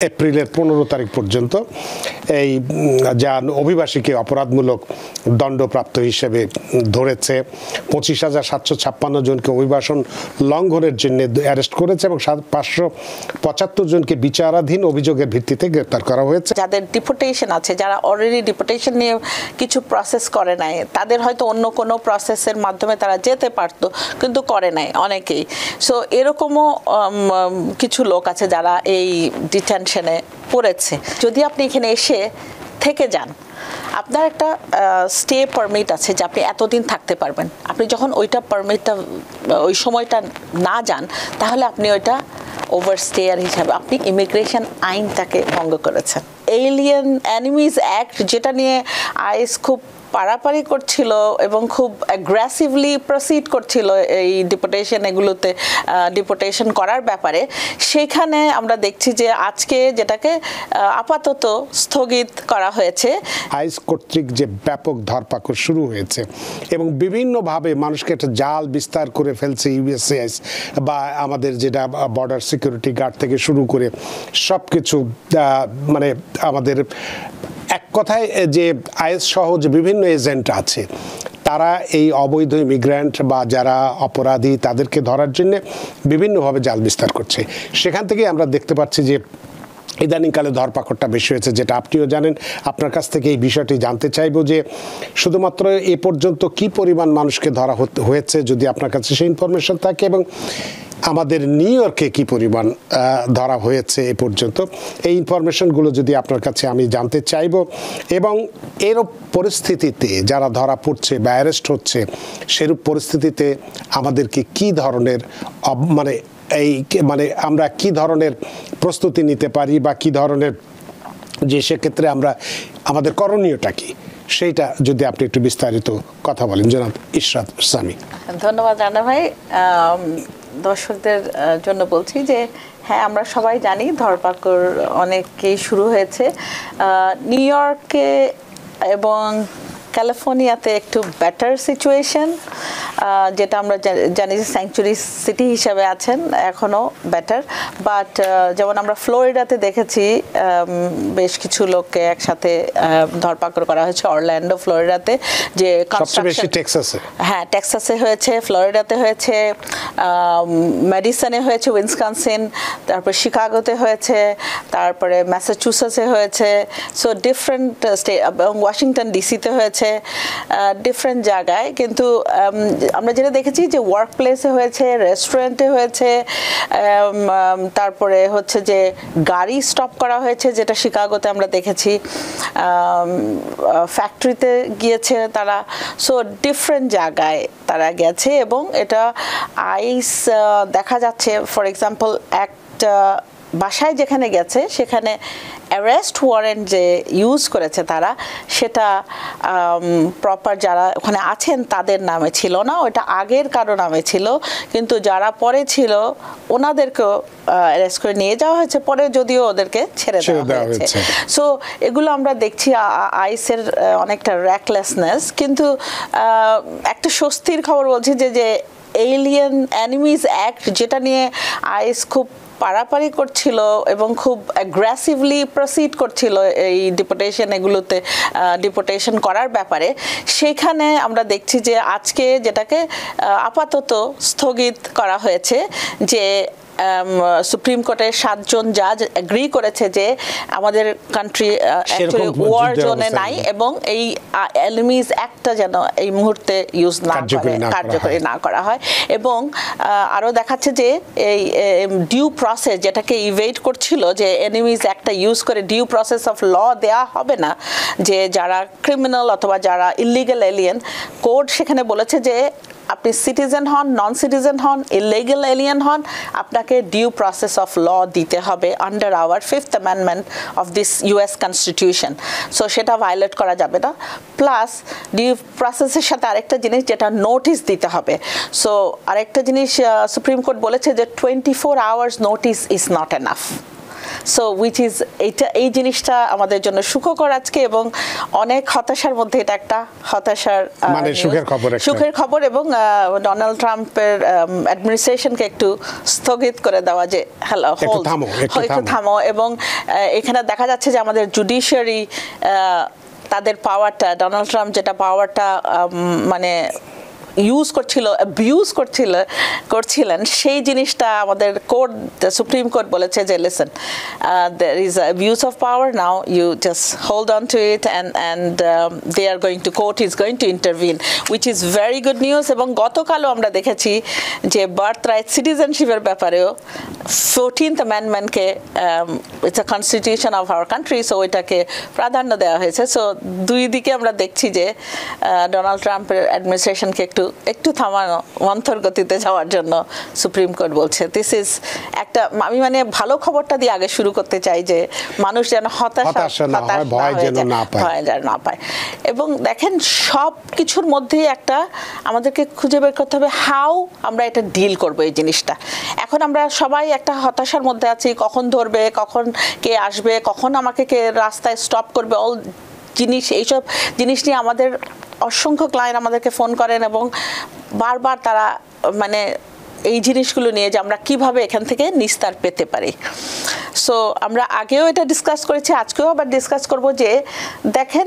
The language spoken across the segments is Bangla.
এপ্রিলের 15 তারিখ পর্যন্ত এই যা অভিবাসীকে অপরাধমূলক দণ্ডপ্রাপ্ত হিসেবে ধরেছে 25,756 জনকে অভিবাসন লঙ্ঘনের জন্য অ্যারেস্ট করেছে এবং 575 জনকে বিচারাধীন অভিযোগের ভিত্তিতে গ্রেপ্তার করা হয়েছে। যাদের ডিপোর্টেশন আছে, যারা অলরেডি ডিপোর্টেশন নিয়ে কিছু প্রসেস করে নাই, তাদের হয়তো অন্য কোনো প্রসেসের মাধ্যমে তারা যেতে পারতো, কিন্তু করে নাই অনেকেই। সো এরকমও কিছু লোক আছে যারা এই ডিটেনশনে পড়েছে। যদি আপনি এখানে এসে থেকে যান, আপনার একটা স্টে পারমিট আছে যে আপনি এতদিন থাকতে পারবেন। আপনি যখন ওইটা পারমিটটা ওই সময়টা না যান, তাহলে আপনি ওইটা ওভারস্টেয়ার হিসাবে আপনি ইমিগ্রেশন আইনটাকে ভঙ্গ করেছেন। এলিয়েন এনিমিজ অ্যাক্ট, যেটা নিয়ে আইএস খুব পারাপারি করছিল এবং খুব অ্যাগ্রেসিভলি প্রসিড করছিল এই ডিপোর্টেশন এগুলোতে, ডিপোর্টেশন করার ব্যাপারে, সেখানে আমরা দেখছি যে আজকে যেটাকে আপাতত স্থগিত করা হয়েছে। আইএস কর্তৃক যে ব্যাপক ধরপাকড় শুরু হয়েছে এবং বিভিন্নভাবে মানুষকে একটা জাল বিস্তার করে ফেলছে ইউএসসিআইএস বা আমাদের যেটা বর্ডার সিকিউরিটি গার্ড থেকে শুরু করে সব কিছু, মানে আমাদের এক কথায় যে আইএস সহ যে বিভিন্ন এজেন্ট আছে, তারা এই অবৈধ ইমিগ্র্যান্ট বা যারা অপরাধী তাদেরকে ধরার জন্য বিভিন্নভাবে জাল বিস্তার করছে। সেখান থেকে আমরা দেখতে পাচ্ছি যে ইদানিংকালে ধরপাকড়টা বেশি হয়েছে, যেটা আপনিও জানেন। আপনার কাছ থেকে এই বিষয়টি জানতে চাইবো যে শুধুমাত্র এ পর্যন্ত কি পরিমাণ মানুষকে ধরা হয়েছে, যদি আপনার কাছে সেই ইনফরমেশন থাকে, এবং আমাদের নিউ ইয়র্কে কি পরিমাণ ধরা হয়েছে এ পর্যন্ত, এই ইনফরমেশনগুলো যদি আপনার কাছে আমি জানতে চাইব। এবং এর পরিস্থিতিতে যারা ধরা পড়ছে বা অ্যারেস্ট হচ্ছে, সেরূপ পরিস্থিতিতে আমাদেরকে কি ধরনের মানে আমরা কি ধরনের প্রস্তুতি নিতে পারি বা কি ধরনের, যে সেক্ষেত্রে আমরা আমাদের করণীয়টা কি, সেইটা যদি আপনি একটু বিস্তারিত কথা বলেন জনাব ইশরাত সামি। ধন্যবাদ রানা ভাই। দর্শকদের জন্য বলছি যে হ্যাঁ, আমরা সবাই জানি ধরপাকড় অনেককেই শুরু হয়েছে। নিউ ইয়র্কে এবং ক্যালিফোর্নিয়াতে একটু বেটার সিচুয়েশন, যেটা আমরা জানি যে স্যাংচুরি সিটি হিসাবে আছেন, এখনও বেটার। বাট যেমন আমরা ফ্লোরিডাতে দেখেছি বেশ কিছু লোককে একসাথে ধরপাকড় করা হয়েছে অরল্যান্ডো, ফ্লোরিডাতে, যে কনস্ট্রাকশন। হ্যাঁ, টেক্সাসে হয়েছে, ফ্লোরিডাতে হয়েছে, মেডিসনে হয়েছে, উইসকনসিন, তারপর শিকাগোতে হয়েছে, তারপরে ম্যাসাচুসেটসে হয়েছে। সো ডিফারেন্ট স্টেট, এবং ওয়াশিংটন ডিসিতে হয়েছে, ডিফারেন্ট জায়গায়। কিন্তু আমরা যেটা দেখেছি যে ওয়ার্ক প্লেসে হয়েছে, রেস্টুরেন্টে হয়েছে, তারপরে হচ্ছে যে গাড়ি স্টপ করা হয়েছে, যেটা শিকাগোতে আমরা দেখেছি, ফ্যাক্টরিতে গিয়েছে তারা। সো ডিফারেন্ট জায়গায় তারা গেছে এবং এটা আইস দেখা যাচ্ছে। ফর এক্সাম্পল, একটা বাসায় যেখানে গেছে সেখানে অ্যারেস্ট ওয়ারেন্ট যে ইউজ করেছে তারা, সেটা প্রপার যারা ওখানে আছেন তাদের নামে ছিল না, ওটা আগের কারো নামে ছিল। কিন্তু যারা পরে ছিল ওনাদেরকেও অ্যারেস্ট করে নিয়ে যাওয়া হয়েছে, পরে যদিও ওদেরকে ছেড়ে দেওয়া হয়েছে। সো এগুলো আমরা দেখছি আইসের অনেকটা র্যাকলেসনেস। কিন্তু একটা স্বস্তির খবর বলছি যে এলিয়েন এনিমিজ অ্যাক্ট, যেটা নিয়ে আইস খুব পারাপারি করছিল এবং খুব অ্যাগ্রেসিভলি প্রসিড করছিল এই ডিপোর্টেশন এগুলোতে, ডিপোর্টেশন করার ব্যাপারে, সেখানে আমরা দেখছি যে আজকে যেটাকে আপাতত স্থগিত করা হয়েছে। যে সুপ্রিম কোর্টের 7 জন জাজ এগ্রি করেছে যে আমাদের কান্ট্রি অ্যাকচুয়ালি ওয়ার জোনে নাই এবং এই এনিমিজ অ্যাক্টটা যেন এই মুহূর্তে ইউজ না করে, কার্যকরী না করা হয়। এবং আরও দেখাচ্ছে যে এই ডিউ প্রসেস, যেটাকে ইভেট করছিল যে এনিমিজ অ্যাক্টটা ইউজ করে ডিউ প্রসেস অফ ল দেওয়া হবে না, যে যারা ক্রিমিনাল অথবা যারা ইলিগাল এলিয়েন, কোর্ট সেখানে বলেছে যে আপনি সিটিজেন হন, নন সিটিজেন হন, ইলিগাল এলিয়েন হন, আপনাকে ডিউ প্রসেস অফ ল দিতে হবে under hour 5th amendment of this US constitution. So সেটা ভায়োলেট করা যাবে না। প্লাস ডিউ প্রসেসের সাথে আরেকটা জিনিস, যেটা নোটিশ দিতে হবে। সো আরেকটা জিনিস সুপ্রিম কোর্ট বলেছে যে 24 hours notice is not enough. So which is এই জিনিসটা আমাদের জন্য সুখকর আজকে, এবং অনেক হতাশার মধ্যে এটা একটা হতাশার মানে সুখের খবর, এবং ডোনাল্ড ট্রাম্পের অ্যাডমিনিস্ট্রেশনকে একটু স্থগিত করে দেওয়া যে হ্যালো একটু থামো। এবং এখানে দেখা যাচ্ছে যে আমাদের জুডিশিয়ারি তাদের পাওয়ারটা, ডোনাল্ড ট্রাম্প যেটা পাওয়ারটা মানে ইউজ অ্যাবিউজ করছিলেন, সেই জিনিসটা আমাদের কোর্ট, সুপ্রিম কোর্ট বলেছে যে listen, there is abuse of power, now you just hold on to it and they are going to, court is going to intervene, which is very good news. এবং গতকালও আমরা দেখেছি যে বার্থ রাইট সিটিজেনশিপের ব্যাপারেও 14th অ্যামেন্ডমেন্টকে, it's a constitution of our country, so ওইটাকে প্রাধান্য দেওয়া হয়েছে। সো দুই দিকে আমরা দেখছি যে ডোনাল্ড ট্রাম্পের অ্যাডমিনিস্ট্রেশনকে একটু থামানো, মন্থর গতিতে যাওয়ার জন্য সুপ্রিম কোর্ট বলছে। দিস ইজ একটা, আমি মানে ভালো খবরটা দিয়ে আগে শুরু করতে চাই যে মানুষ যেন ভয় যেন না পায়। এবং দেখেন সব কিছুর মধ্যেই একটা আমাদেরকে খুঁজে বের করতে হবে হাউ আমরা এটা ডিল করব এই জিনিসটা। এখন আমরা সবাই একটা হতাশার মধ্যে আছি, কখন ধরবে, কখন কে আসবে, কখন আমাকে কে রাস্তায় স্টপ করবে, অল জিনিস, এইসব জিনিস নিয়ে আমাদের অসংখ্য ক্লায়েন্ট আমাদেরকে ফোন করেন এবং বারবার তারা মানে এই জিনিসগুলো নিয়ে যে আমরা কিভাবে এখান থেকে নিস্তার পেতে পারি। সো আমরা আগেও এটা ডিসকাস করেছি, আজকেও আবার ডিসকাস করব যে দেখেন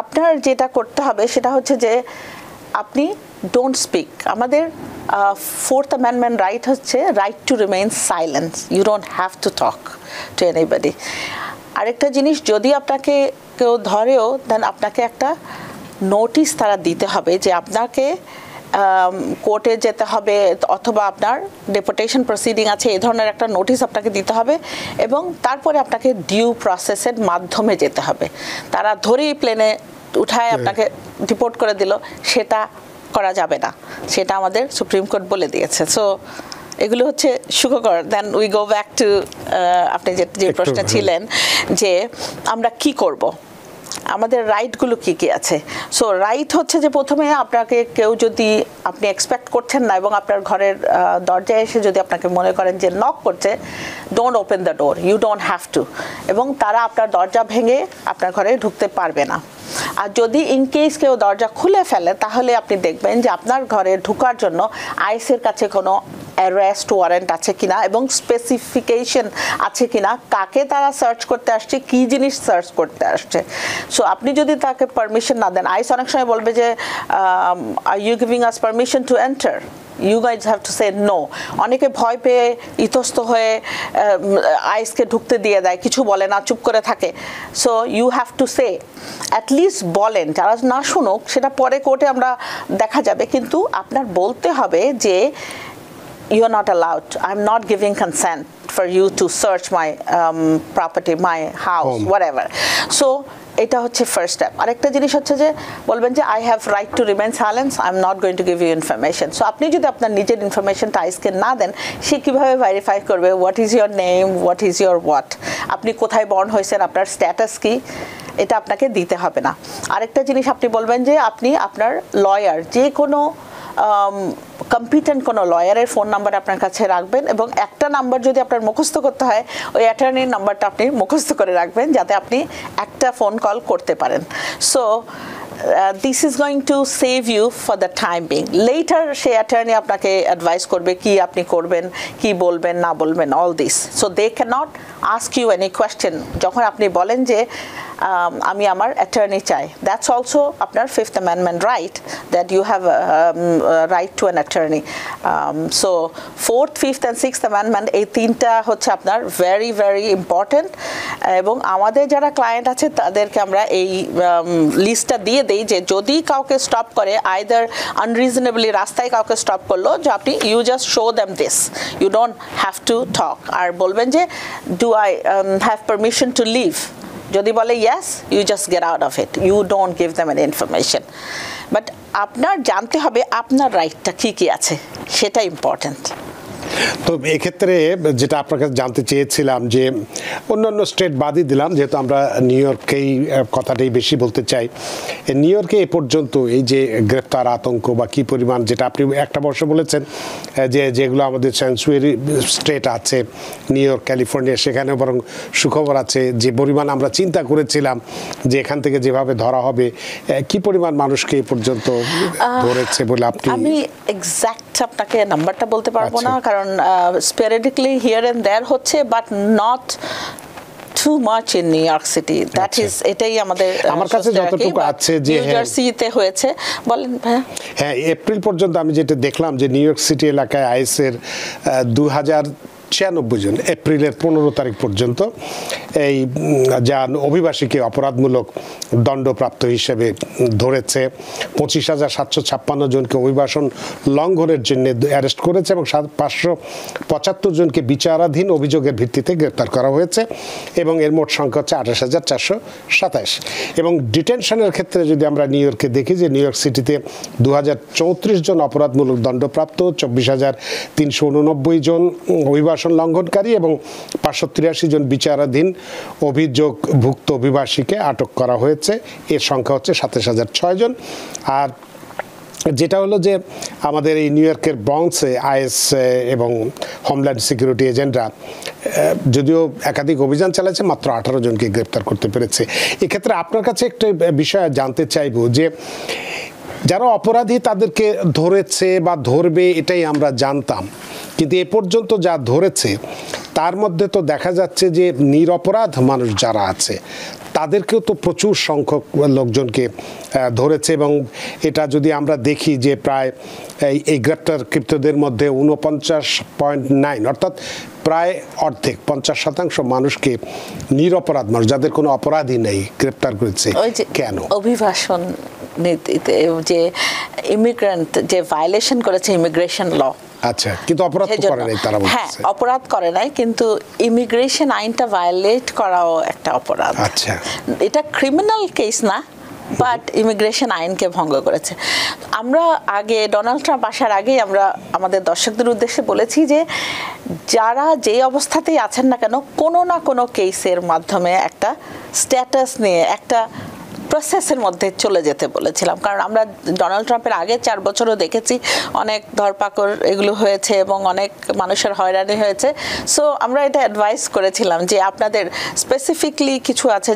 আপনার যেটা করতে হবে সেটা হচ্ছে যে আপনি ডোন্ট স্পিক। আমাদের 4th অ্যামেন্ডমেন্ট রাইট হচ্ছে right to remain silent, you don't have to talk to anybody. আরেকটা জিনিস, যদি আপনাকে কেউ ধরেও দেন আপনাকে একটা নোটিশ তারা দিতে হবে যে আপনাকে কোর্টে যেতে হবে অথবা আপনার ডেপুটেশন প্রসিডিং আছে, এই ধরনের একটা নোটিশ আপনাকে দিতে হবে এবং তারপরে আপনাকে ডিউ প্রসেসের মাধ্যমে যেতে হবে। তারা ধরেই প্লেনে উঠায় আপনাকে ডিপোর্ট করে দিল, সেটা করা যাবে না, সেটা আমাদের সুপ্রিম কোর্ট বলে দিয়েছে। সো এগুলো হচ্ছে সুখকর। Then we go back to আপনি যে প্রশ্ন ছিলেন যে আমরা কি করব, আমাদের রাইটগুলো কি কি আছে। সো রাইট হচ্ছে যে প্রথমে আপনাকে কেউ যদি আপনি এক্সপেক্ট করছেন না এবং আপনার ঘরের দরজায় এসে যদি আপনাকে মনে করেন যে নক করছে, don't open the door, you don't have to, এবং তারা আপনার দরজা ভেঙে আপনার ঘরে ঢুকতে পারবে না। আর যদি ইনকেস কেউ দরজা খুলে ফেলে তাহলে আপনি দেখবেন যে আপনার ঘরে ঢোকার জন্য আইসের কাছে কোনো অ্যারেস্ট ওয়ারেন্ট আছে কিনা এবং স্পেসিফিকেশন আছে কিনা, কাকে তারা সার্চ করতে আসছে, কি জিনিস সার্চ করতে আসছে। সো আপনি যদি তাকে পারমিশন না দেন, আইস অনেক সময় বলবে যে are you giving us permission to enter, you guys have to say no. অনেকে ভয় পেয়ে ইতস্ত হয়ে আইসকে ঢুকতে দিয়ে দেয়, কিছু বলে না, চুপ করে থাকে। So you have to say, at least বলেন, যারা না শুনুক সেটা পরে কোর্টে আমরা দেখা যাবে, কিন্তু আপনার বলতে হবে যে you are not allowed, I'm not giving consent for you to search my property, my house, whatever. So এটা হচ্ছে ফার্স্ট স্টেপ। আরেকটা জিনিস হচ্ছে যে বলবেন যে I have right to remain silence, I am not going to give you information. So আপনি যদি আপনার নিজের ইনফরমেশনটা আইসকে না দেন, সে কীভাবে ভেরিফাই করবে what is your name, what is your what, আপনি কোথায় বর্ন হয়েছেন, আপনার স্ট্যাটাস কি, এটা আপনাকে দিতে হবে না। আরেকটা জিনিস আপনি বলবেন যে আপনি আপনার লয়ার, যে কোনো কম্পিটেন্ট কোনো লয়ারের ফোন নাম্বার আপনার কাছে রাখবেন এবং একটা নাম্বার যদি আপনার মুখস্থ করতে হয়, ওই অ্যাটর্নির নাম্বারটা আপনি মুখস্থ করে রাখবেন যাতে আপনি একটা ফোন কল করতে পারেন। So this is going to save you for the time being. Later সেই attorney আপনাকে অ্যাডভাইস করবে কি আপনি করবেন, কি বলবেন না বলবেন, all this. So they cannot ask you any question যখন আপনি বলেন যে আমি আমার attorney চাই। That's also আপনার 5th Amendment right, that you have a right to an attorney. So 4th, 5th and 6th Amendment, এই তিনটা হচ্ছে আপনার very very important, এবং আমাদের যারা ক্লায়েন্ট আছে তাদেরকে আমরা এই লিস্টটা দিয়ে দেই যে যদি কাউকে স্টপ করে, আইদার আনরিজনেবলি রাস্তায় কাউকে স্টপ করলো, যে আপনি you just show them this, you don't have to talk, আর বলবেন যে do I have permission to leave, যদি বলে yes, you just get out of it, you don't give them any information. But আপনার জানতে হবে আপনার রাইটটা কী কী আছে, সেটা ইম্পর্ট্যান্ট। তো এক্ষেত্রে যেটা আপনার কাছে জানতে চেয়েছিলাম যে অন্যান্য স্টেট বাদই দিলাম, যেহেতু আমরা নিউ ইয়র্কেই কথাটাই বেশি বলতে চাই, নিউ ইয়র্কে এ পর্যন্ত এই যে গ্রেপ্তার আতঙ্ক বা কী পরিমাণ, যেটা আপনি একটা বর্ষ বলেছেন যে যেগুলো আমাদের স্যাংচুয়ারি স্টেট আছে নিউ ইয়র্ক, ক্যালিফোর্নিয়া, সেখানে বরং সুখবর আছে, যে পরিমাণ আমরা চিন্তা করেছিলাম যে এখান থেকে যেভাবে ধরা হবে, কি পরিমাণ মানুষকে এ পর্যন্ত ধরেছে বলে আপনি? আমি এক্স্যাক্ট আপনাকে নাম্বারটা বলতে পারবো না, কারণ স্পেরিডিকলি হিয়ার এন্ড দেয়ার হচ্ছে, but not too much in New York City. That is, এটাই আমাদের আমার কাছে যতটুকু আছে যে নিউ জার্সিতে হয়েছে। বলেন ভাইয়া। হ্যাঁ, এপ্রিল পর্যন্ত আমি যেটা দেখলাম যে নিউ ইয়র্ক সিটি এলাকায় আইএসের 2096 জন এপ্রিলের 15 তারিখ পর্যন্ত এই যা অভিবাসীকে অপরাধমূলক দণ্ডপ্রাপ্ত হিসেবে ধরেছে, 25,756 জনকে অভিবাসন লঙ্ঘনের জন্য অ্যারেস্ট করেছে এবং 575 জনকে বিচারাধীন অভিযোগের ভিত্তিতে গ্রেপ্তার করা হয়েছে এবং এর মোট সংখ্যা হচ্ছে 28,427। এবং ডিটেনশনের ক্ষেত্রে যদি আমরা নিউ ইয়র্কে দেখি যে নিউ ইয়র্ক সিটিতে 2034 জন অপরাধমূলক দণ্ডপ্রাপ্ত, 24,389 জন অভিবাসন লঙ্ঘনকারী এবং 583 জন বিচারাধীন অভিযোগভুক্ত অভিবাসীকে আটক করা হয়েছে। এর সংখ্যা হচ্ছে 27,006 জন। আর যেটা হলো যে আমাদের এই নিউ ইয়র্কের ব্রঙ্কসে আইএস এবং হোমল্যান্ড সিকিউরিটি এজেন্টরা যদিও একাধিক অভিযান চালাচ্ছে, মাত্র 18 জনকে গ্রেপ্তার করতে পেরেছে। এক্ষেত্রে আপনার কাছে একটা বিষয় জানতে চাইব যে যারা অপরাধী তাদেরকে ধরেছে বা ধরবে এটাই আমরা জানতাম, কিন্তু এ পর্যন্ত যা ধরেছে তার মধ্যে তো দেখা যাচ্ছে যে নিরপরাধ মানুষ যারা আছে তাদেরকেও তো প্রচুর সংখ্যক লোকজনকে ধরেছে। এবং এটা যদি আমরা দেখি যে প্রায় এই গ্রেপ্তারকৃতদের মধ্যে 49.9 অর্থাৎ প্রায় অর্ধেক 50% মানুষকে নিরপরাধ মানুষ, যাদের কোনো অপরাধী নেই, গ্রেপ্তার করেছে। কেন? অভিবাসন নীতিতে যে ইমিগ্রেন্ট যে ভায়োলেশন করেছে ইমিগ্রেশন ল, আচ্ছা, কিন্তু অপরাধ করে নাই তারা বলছে। হ্যাঁ, অপরাধ করে নাই, কিন্তু ইমিগ্রেশন আইনটা ভায়োলেট করাও একটা অপরাধ। আচ্ছা, এটা ক্রিমিনাল কেস না, বাট ইমিগ্রেশন আইনকে ভঙ্গ করেছে। আমরা আগে ডোনাল্ড ট্রাম্প আসার আগেই আমরা আমাদের দর্শকদের উদ্দেশ্যে বলেছি যে যারা যে অবস্থাতেই আছেন না কেন, কোনো না কোনো কেসের মাধ্যমে একটা স্ট্যাটাস নিয়ে একটা প্রসেসের মধ্যে চলে যেতে বলেছিলাম। কারণ আমরা ডোনাল্ড ট্রাম্পের আগে 4 বছরও দেখেছি অনেক ধরপাকড় এগুলো হয়েছে এবং অনেক মানুষের হয়রানি হয়েছে। সো আমরা এটা অ্যাডভাইস করেছিলাম যে আপনাদের স্পেসিফিকলি কিছু আছে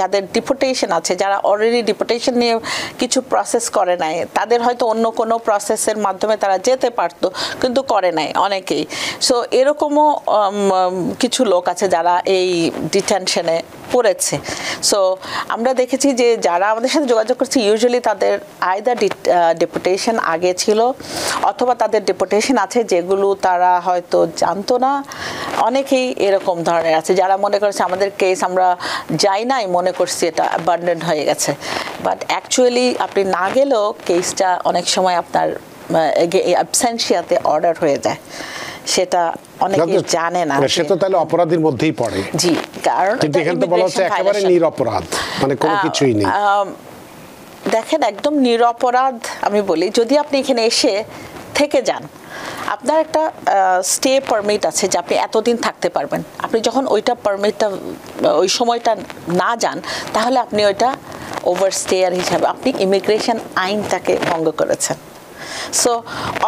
যাদের ডিপোর্টেশন আছে, যারা অলরেডি ডিপোর্টেশন নিয়ে কিছু প্রসেস করে নাই, তাদের হয়তো অন্য কোনো প্রসেসের মাধ্যমে তারা যেতে পারতো কিন্তু করে নাই অনেকেই। সো এরকমও কিছু লোক আছে যারা এই ডিটেনশনে পড়েছে। সো আমরা দেখেছি যে যারা আমাদের সাথে যোগাযোগ করছে ইউজুয়ালি তাদের আইদার ডেপুটেশন আগে ছিল অথবা তাদের ডেপুটেশন আছে যেগুলো তারা হয়তো জানতো না। অনেকেই এরকম ধরনের আছে যারা মনে করছে আমাদের কেস আমরা যাই নাই, মনে করছি এটা অ্যাবান্ডন হয়ে গেছে, বাট অ্যাকচুয়ালি আপনি না গেলেও কেসটা অনেক সময় আপনার অ্যাবসেন্সিয়াতে অর্ডার হয়ে যায়, সেটা অনেকে জানে না। সেটা তাহলে অপরাধীর মধ্যেই পড়ে। জি, কারণ কিন্তু এখানে তো বলা হচ্ছে একেবারে নিরপরাধ, মানে কোনো কিছুই নেই। দেখেন, একদম নিরপরাধ আমি বলি, যদি আপনি এখানে এসে থেকে যান, আপনার একটা স্টে পারমিট আছে যে আপনি এতদিন থাকতে পারবেন। আপনি যখন ওইটা পারমিটটা ওই সময়টা না যান, তাহলে আপনি ওইটা ওভারস্টেয়ার হিসাবে আপনি ইমিগ্রেশন আইনটাকে ভঙ্গ করেছেন। সো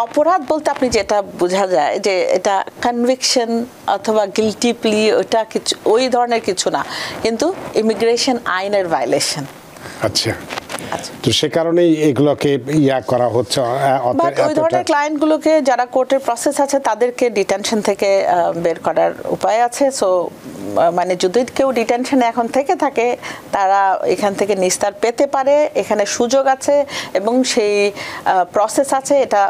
অপরাধ বলতে আপনি যেটা বোঝা যায় যে এটা কনভিকশন অথবা গিলটি প্লি, ওটা কিছু ওই ধরনের কিছু না, কিন্তু ইমিগ্রেশন আইনের ভায়োলেশন। আচ্ছা, তো সে কারণেই এগুলোকে করা হচ্ছে। ওই ধরনের ক্লায়েন্টগুলোকে যারা কোর্টের প্রসেস আছে তাদেরকে ডিটেনশন থেকে বের করার উপায় আছে। সো মানে যদি কেউ ডিটেনশনে এখন থেকে থাকে, তারা এখান থেকে নিস্তার পেতে পারে, এখানে সুযোগ আছে এবং সেই প্রসেস আছে, এটা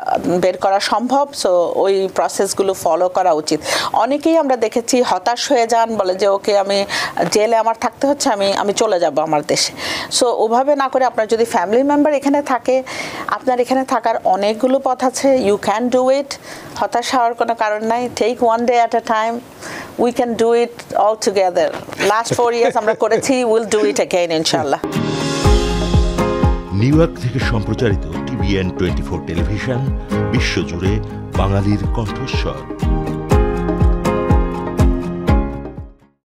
বের করা সম্ভব। সো ওই প্রসেসগুলো ফলো করা উচিত। অনেকেই আমরা দেখেছি হতাশ হয়ে যান, বলে যে ওকে আমি জেলে আমার থাকতে হচ্ছে, আমি চলে যাব আমার দেশে। সো ওভাবে না করে আপনার যদি ফ্যামিলি মেম্বার এখানে থাকে, আপনার এখানে থাকার অনেকগুলো পথ আছে, ইউ ক্যান ডু ইট। হতাশ হওয়ার কোনো কারণ নাই। Take one day at a time, we can do it all together. Last 4 years আমরা করেছি, উইল ডু ইট অ্যাগেইন ইনশাআল্লাহ। নিউ ইয়র্ক থেকে সম্প্রচারিত TVN 24 টেলিভিশন বিশ্বজুড়ে বাঙালির কণ্ঠস্বর।